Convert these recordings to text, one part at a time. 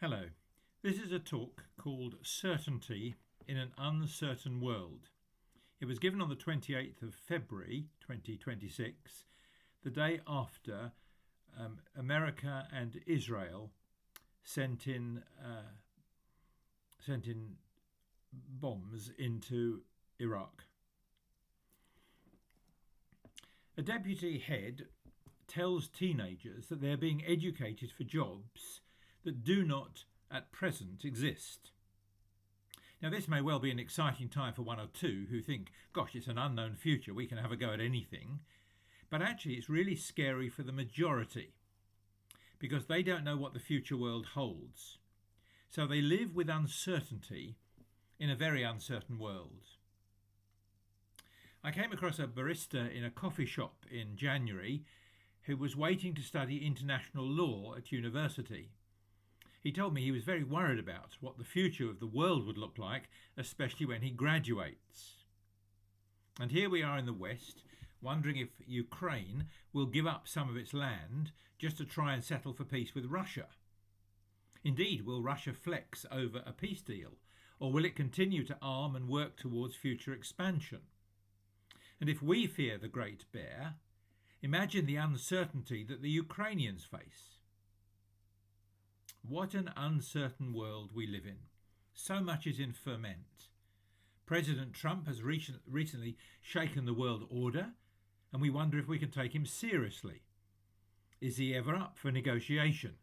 Hello. This is a talk called Certainty in an Uncertain World. It was given on the 28th of February 2026, the day after America and Israel sent in bombs into Iraq. A deputy head tells teenagers that they're being educated for jobs that do not at present exist. Now, this may well be an exciting time for one or two who think, gosh, it's an unknown future, we can have a go at anything. But actually, it's really scary for the majority because they don't know what the future world holds. So they live with uncertainty in a very uncertain world. I came across a barista in a coffee shop in January who was waiting to study international law at university. He told me he was very worried about what the future of the world would look like, especially when he graduates. And here we are in the West, wondering if Ukraine will give up some of its land just to try and settle for peace with Russia. Indeed, will Russia flex over a peace deal, or will it continue to arm and work towards future expansion? And if we fear the Great Bear, imagine the uncertainty that the Ukrainians face. What an uncertain world we live in. So much is in ferment. President Trump has recently shaken the world order, and we wonder if we can take him seriously. Is he ever up for negotiation,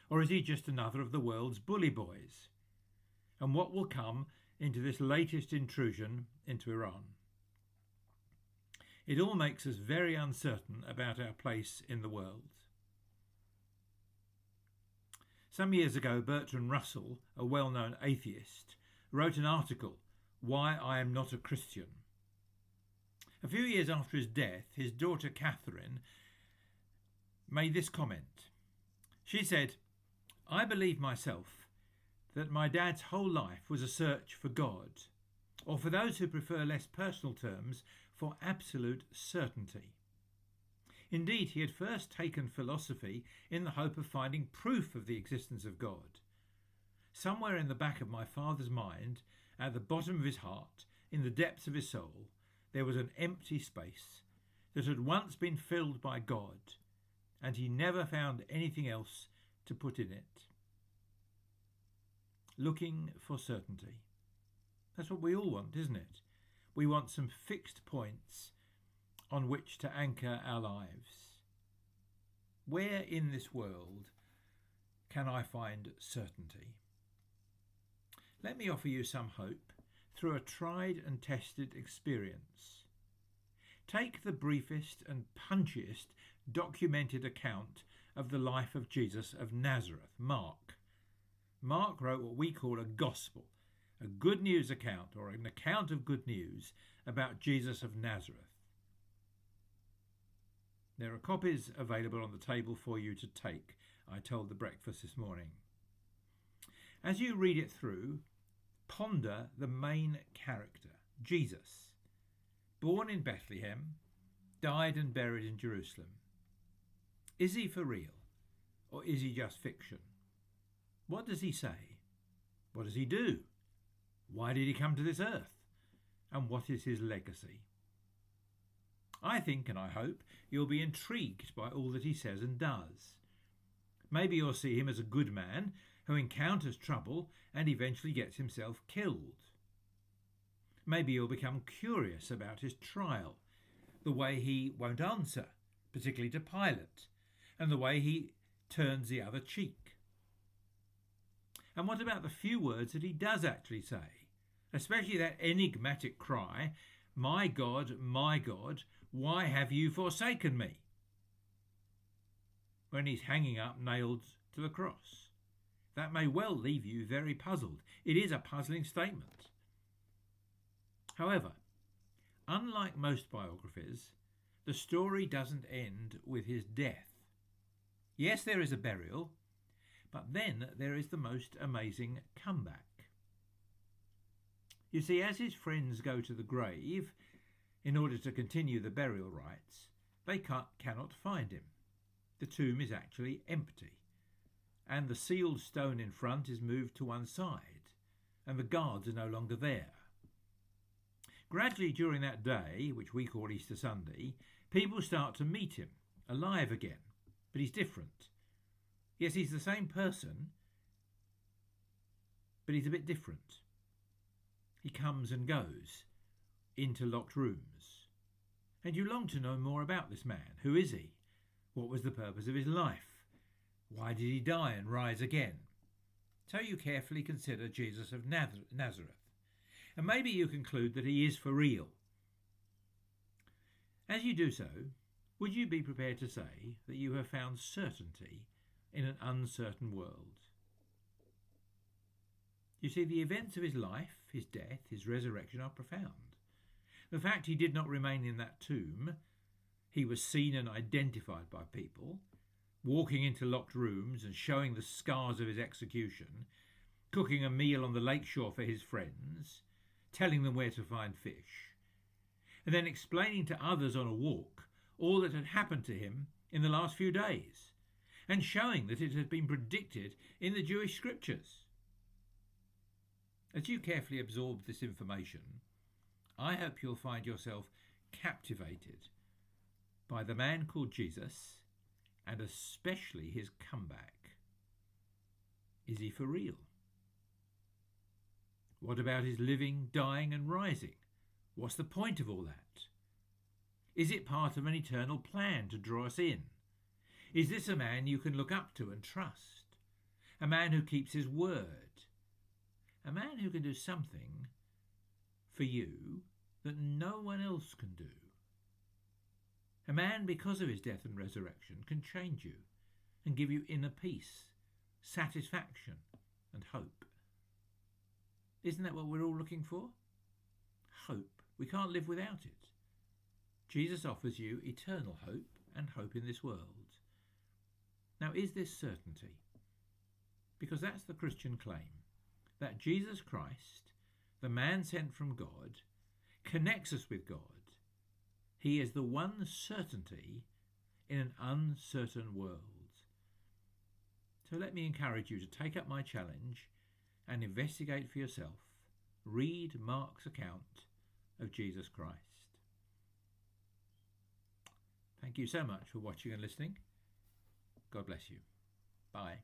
or is he just another of the world's bully boys? And what will come into this latest intrusion into Iran? It all makes us very uncertain about our place in the world. Some years ago, Bertrand Russell, a well-known atheist, wrote an article, Why I Am Not a Christian. A few years after his death, his daughter Catherine made this comment. She said, I believe myself that my dad's whole life was a search for God, or for those who prefer less personal terms, for absolute certainty. Indeed, he had first taken philosophy in the hope of finding proof of the existence of God. Somewhere in the back of my father's mind, at the bottom of his heart, in the depths of his soul, there was an empty space that had once been filled by God, and he never found anything else to put in it. Looking for certainty. That's what we all want, isn't it? We want some fixed points on which to anchor our lives. Where in this world can I find certainty? Let me offer you some hope through a tried and tested experience. Take the briefest and punchiest documented account of the life of Jesus of Nazareth, Mark. Mark wrote what we call a gospel, a good news account or an account of good news about Jesus of Nazareth. There are copies available on the table for you to take, I told the breakfast this morning. As you read it through, ponder the main character, Jesus, born in Bethlehem, died and buried in Jerusalem. Is he for real, or is he just fiction? What does he say? What does he do? Why did he come to this earth? And what is his legacy? I think, and I hope, you'll be intrigued by all that he says and does. Maybe you'll see him as a good man who encounters trouble and eventually gets himself killed. Maybe you'll become curious about his trial, the way he won't answer, particularly to Pilate, and the way he turns the other cheek. And what about the few words that he does actually say, especially that enigmatic cry, my God, why have you forsaken me? When he's hanging up nailed to the cross. That may well leave you very puzzled. It is a puzzling statement. However, unlike most biographies, the story doesn't end with his death. Yes, there is a burial, but then there is the most amazing comeback. You see, as his friends go to the grave, in order to continue the burial rites, they cannot find him. The tomb is actually empty. and the sealed stone in front is moved to one side, and the guards are no longer there. Gradually during that day, which we call Easter Sunday, people start to meet him, alive again, but he's different. Yes, he's the same person, but he's a bit different. He comes and goes into locked rooms. And you long to know more about this man. Who is he? What was the purpose of his life? Why did he die and rise again? So you carefully consider Jesus of Nazareth. And maybe you conclude that he is for real. As you do so, would you be prepared to say that you have found certainty in an uncertain world? You see, the events of his life, his death, his resurrection are profound. The fact he did not remain in that tomb, he was seen and identified by people, walking into locked rooms and showing the scars of his execution, cooking a meal on the lakeshore for his friends, telling them where to find fish, and then explaining to others on a walk all that had happened to him in the last few days, and showing that it had been predicted in the Jewish scriptures. As you carefully absorb this information, I hope you'll find yourself captivated by the man called Jesus, and especially his comeback. Is he for real? What about his living, dying and rising? What's the point of all that? Is it part of an eternal plan to draw us in? Is this a man you can look up to and trust? A man who keeps his word? A man who can do something for you that no one else can do? A man, because of his death and resurrection, can change you and give you inner peace, satisfaction and hope. Isn't that what we're all looking for? Hope. We can't live without it. Jesus offers you eternal hope and hope in this world. Now, is this certainty? Because that's the Christian claim, that Jesus Christ, the man sent from God, connects us with God. He is the one certainty in an uncertain world. So let me encourage you to take up my challenge and investigate for yourself. Read Mark's account of Jesus Christ. Thank you so much for watching and listening. God bless you. Bye.